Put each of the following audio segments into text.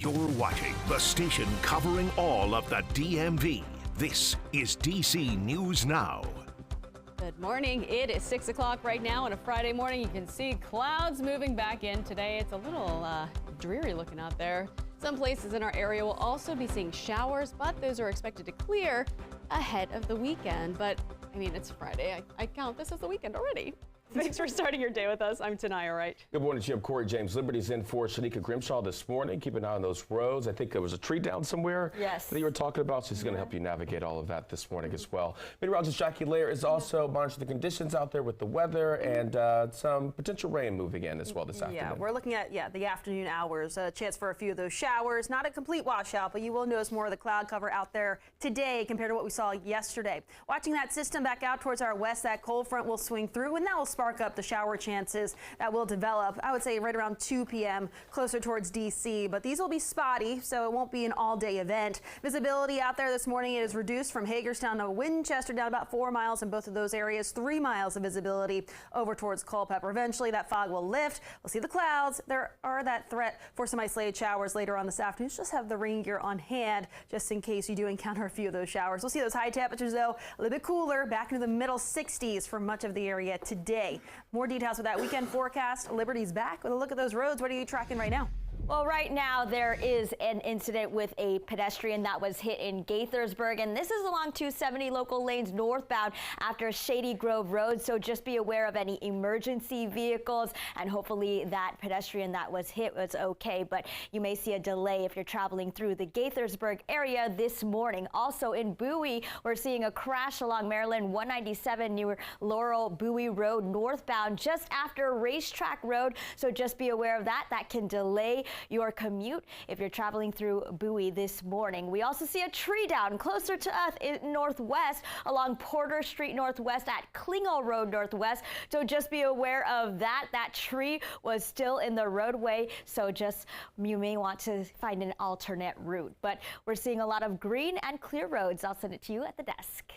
You're watching the station covering all of the DMV. This is DC News Now. Good morning. It is 6 o'clock right now on a Friday morning. You can see clouds moving back in today. It's a little dreary looking out there. Some places in our area will also be seeing showers, but those are expected to clear ahead of the weekend. But I mean, it's Friday. I count this as the weekend already. Thanks for starting your day with us. I'm Tanaya Wright. Good morning, Jim. Corey James Liberty's in for Shanika Grimshaw this morning. Keep an eye on those roads. I think there was a tree down somewhere that you were talking about. She's going to help you navigate all of that this morning as well. Meteorologist Jackie Lair is also monitoring the conditions out there with the weather and some potential rain moving in as well this afternoon. Yeah, we're looking at the afternoon hours. A chance for a few of those showers. Not a complete washout, but you will notice more of the cloud cover out there today compared to what we saw yesterday. Watching that system back out towards our west, that cold front will swing through, and that will spark up the shower chances that will develop, I would say, right around 2 p.m. closer towards D.C. But these will be spotty, so it won't be an all-day event. Visibility out there this morning is reduced from Hagerstown to Winchester, down about 4 miles in both of those areas, 3 miles of visibility over towards Culpeper. Eventually, that fog will lift. We'll see the clouds. There are that threat for some isolated showers later on this afternoon. Just have the rain gear on hand just in case you do encounter a few of those showers. We'll see those high temperatures, though, a little bit cooler, back into the middle 60s for much of the area today. More details with that weekend forecast. Liberty's back with a look at those roads. What are you tracking right now? Well, right now there is an incident with a pedestrian that was hit in Gaithersburg, and this is along 270 local lanes northbound after Shady Grove Road. So just be aware of any emergency vehicles, and hopefully that pedestrian that was hit was okay. But you may see a delay if you're traveling through the Gaithersburg area this morning. Also in Bowie, we're seeing a crash along Maryland 197 near Laurel Bowie Road northbound just after Racetrack Road. So just be aware of that. That can delay your commute if you're traveling through Bowie this morning. We also see a tree down closer to us in northwest along Porter Street Northwest at Klingel Road Northwest. So just be aware of that. That tree was still in the roadway, so just you may want to find an alternate route. But we're seeing a lot of green and clear roads. I'll send it to you at the desk.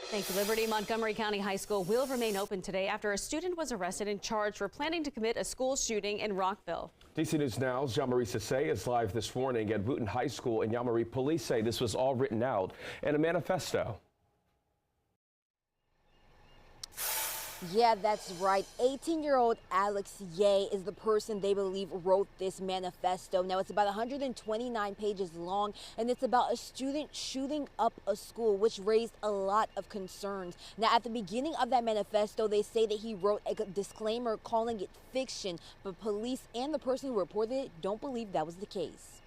Thank you, Liberty. Montgomery County High School will remain open today after a student was arrested and charged for planning to commit a school shooting in Rockville. DC News Now's Jean-Marie Sissay is live this morning at Wooten High School in Jean-Marie. Police say this was all written out in a manifesto. Yeah, that's right. 18-year-old Alex Ye is the person they believe wrote this manifesto. Now, it's about 129 pages long, and it's about a student shooting up a school, which raised a lot of concerns. Now, at the beginning of that manifesto, they say that he wrote a disclaimer calling it fiction, but police and the person who reported it don't believe that was the case.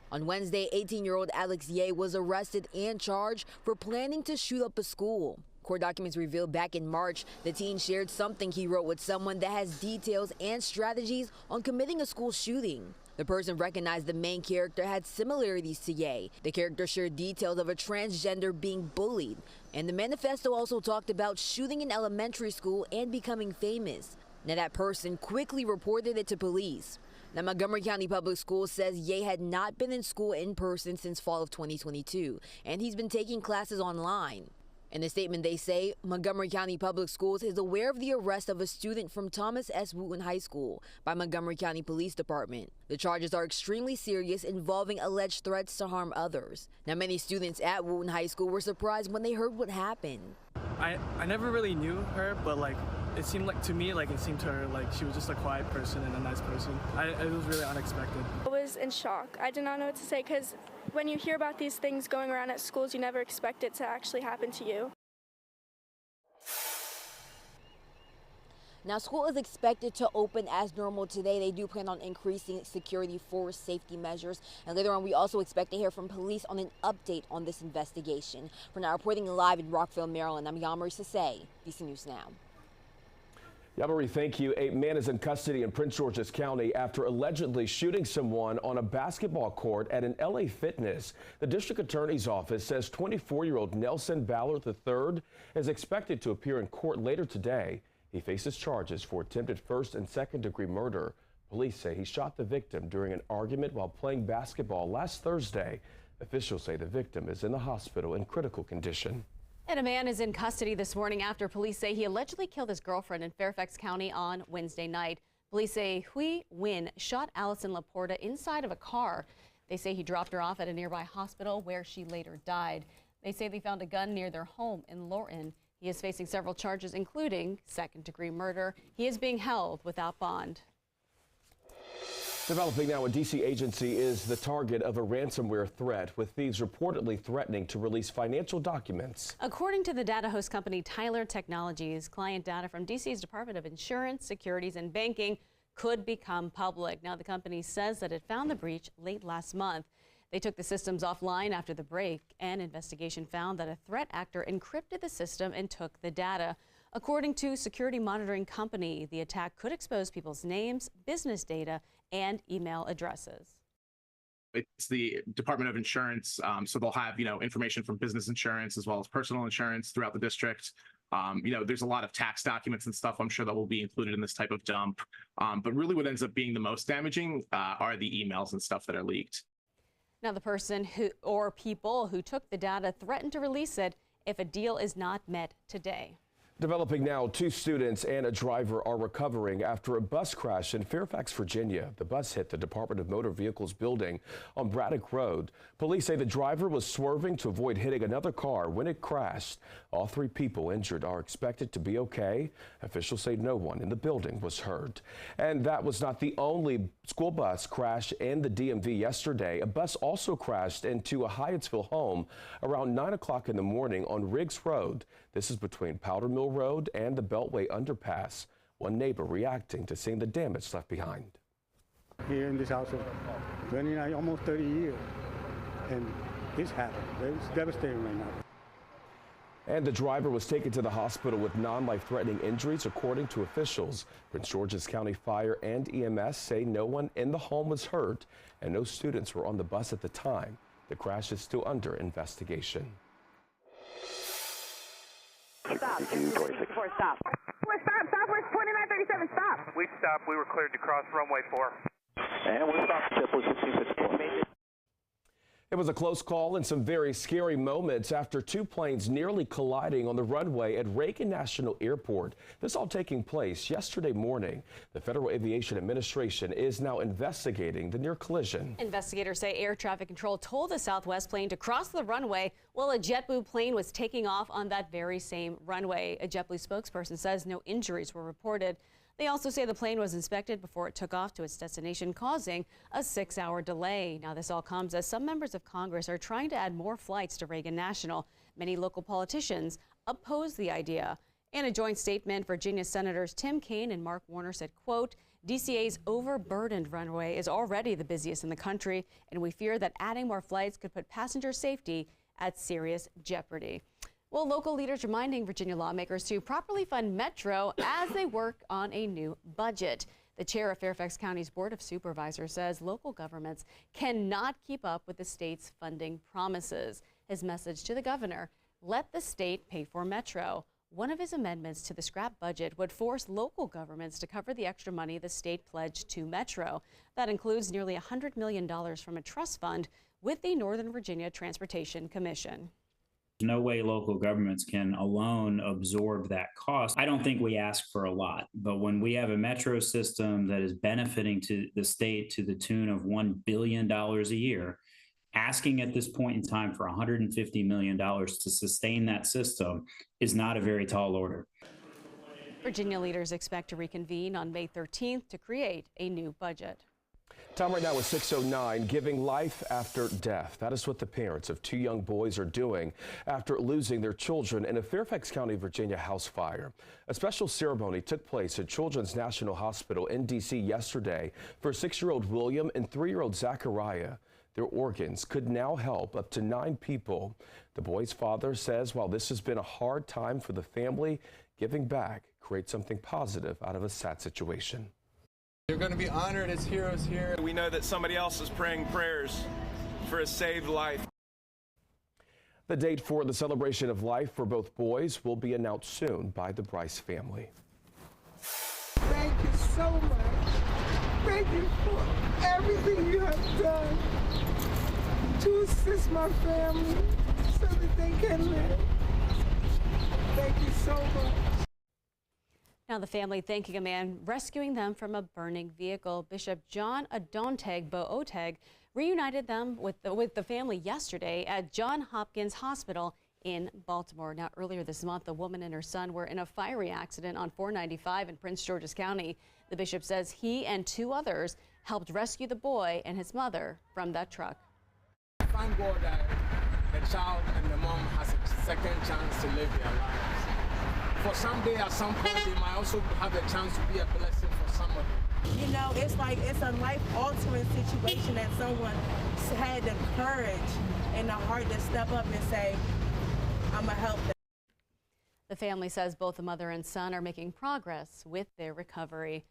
On Wednesday, 18-year-old Alex Ye was arrested and charged for planning to shoot up a school. Court documents revealed back in March the teen shared something he wrote with someone that has details and strategies on committing a school shooting. The person recognized the main character had similarities to Ye. The character shared details of a transgender being bullied. And the manifesto also talked about shooting in elementary school and becoming famous. Now that person quickly reported it to police. Now, Montgomery County Public Schools says Ye had not been in school in person since fall of 2022, and he's been taking classes online. In a statement, they say Montgomery County Public Schools is aware of the arrest of a student from Thomas S. Wooten High School by Montgomery County Police Department. The charges are extremely serious, involving alleged threats to harm others. Now, many students at Wooten High School were surprised when they heard what happened. I never really knew her, but it seemed like to her like she was just a quiet person and a nice person. It was really unexpected. I was in shock. I did not know what to say because when you hear about these things going around at schools, you never expect it to actually happen to you. Now, school is expected to open as normal today. They do plan on increasing security for safety measures. And later on, we also expect to hear from police on an update on this investigation. For now, reporting live in Rockville, Maryland, I'm Jean-Marie Sissay, DC News Now. Jean-Marie, thank you. A man is in custody in Prince George's County after allegedly shooting someone on a basketball court at an LA Fitness. The district attorney's office says 24-year-old Nelson Ballard III is expected to appear in court later today. He faces charges for attempted first and second-degree murder. Police say he shot the victim during an argument while playing basketball last Thursday. Officials say the victim is in the hospital in critical condition. And a man is in custody this morning after police say he allegedly killed his girlfriend in Fairfax County on Wednesday night. Police say Huy Nguyen shot Allison Laporta inside of a car. They say he dropped her off at a nearby hospital where she later died. They say they found a gun near their home in Lorton. He is facing several charges, including second-degree murder. He is being held without bond. Developing now, a D.C. agency is the target of a ransomware threat, with thieves reportedly threatening to release financial documents. According to the data host company Tyler Technologies, client data from D.C.'s Department of Insurance, Securities, and Banking could become public. Now, the company says that it found the breach late last month. They took the systems offline after the break. An investigation found that a threat actor encrypted the system and took the data. According to security monitoring company, the attack could expose people's names, business data, and email addresses. It's the Department of Insurance, so they'll have, information from business insurance as well as personal insurance throughout the district. There's a lot of tax documents and stuff I'm sure that will be included in this type of dump. But really what ends up being the most damaging are the emails and stuff that are leaked. Now, the person or people who took the data threatened to release it if a deal is not met today. Developing now, 2 students and a driver are recovering after a bus crash in Fairfax, Virginia. The bus hit the Department of Motor Vehicles building on Braddock Road. Police say the driver was swerving to avoid hitting another car when it crashed. All 3 people injured are expected to be okay. Officials say no one in the building was hurt. And that was not the only school bus crash in the DMV yesterday. A bus also crashed into a Hyattsville home around 9 o'clock in the morning on Riggs Road. This is between Powder Mill Road and the Beltway underpass. One neighbor reacting to seeing the damage left behind. Here in this house for 29, almost 30 years, and this happened. It's devastating right now. And the driver was taken to the hospital with non-life-threatening injuries, according to officials. Prince George's County Fire and EMS say no one in the home was hurt and no students were on the bus at the time. The crash is still under investigation. Stop. 264, stop. We're stop. We're 2937, stop. We stopped. We were cleared to cross runway 4. And we're stopped. JetBlue 1664. It was a close call and some very scary moments after 2 planes nearly colliding on the runway at Reagan National Airport. This all taking place yesterday morning. The Federal Aviation Administration is now investigating the near collision. Investigators say air traffic control told the Southwest plane to cross the runway while a JetBlue plane was taking off on that very same runway. A JetBlue spokesperson says no injuries were reported. They also say the plane was inspected before it took off to its destination, causing a 6-hour delay. Now, this all comes as some members of Congress are trying to add more flights to Reagan National. Many local politicians oppose the idea. In a joint statement, Virginia Senators Tim Kaine and Mark Warner said, quote, DCA's overburdened runway is already the busiest in the country, and we fear that adding more flights could put passenger safety at serious jeopardy. Well, local leaders reminding Virginia lawmakers to properly fund Metro as they work on a new budget. The chair of Fairfax County's Board of Supervisors says local governments cannot keep up with the state's funding promises. His message to the governor, let the state pay for Metro. One of his amendments to the scrap budget would force local governments to cover the extra money the state pledged to Metro. That includes nearly $100 million from a trust fund with the Northern Virginia Transportation Commission. There's no way local governments can alone absorb that cost. I don't think we ask for a lot, but when we have a metro system that is benefiting to the state to the tune of $1 billion a year, asking at this point in time for $150 million to sustain that system is not a very tall order. Virginia leaders expect to reconvene on May 13th to create a new budget. Time right now is 6:09, giving life after death. That is what the parents of 2 young boys are doing after losing their children in a Fairfax County, Virginia house fire. A special ceremony took place at Children's National Hospital in D.C. yesterday for 6-year-old William and 3-year-old Zachariah. Their organs could now help up to 9 people. The boy's father says while this has been a hard time for the family, giving back creates something positive out of a sad situation. They're going to be honored as heroes here. We know that somebody else is praying prayers for a saved life. The date for the celebration of life for both boys will be announced soon by the Bryce family. Thank you so much. Thank you for everything you have done to assist my family so that they can live. Thank you so much. Now the family thanking a man rescuing them from a burning vehicle. Bishop John Adonteng Booteng reunited them with the family yesterday at Johns Hopkins Hospital in Baltimore. Now earlier this month, a woman and her son were in a fiery accident on 495 in Prince George's County. The bishop says he and 2 others helped rescue the boy and his mother from that truck. Thank God that the child and the mom has a second chance to live their lives. For someday at some point they might also have a chance to be a blessing for somebody. You know, it's like it's a life-altering situation that someone had the courage and the heart to step up and say, I'm gonna help them. The family says both the mother and son are making progress with their recovery.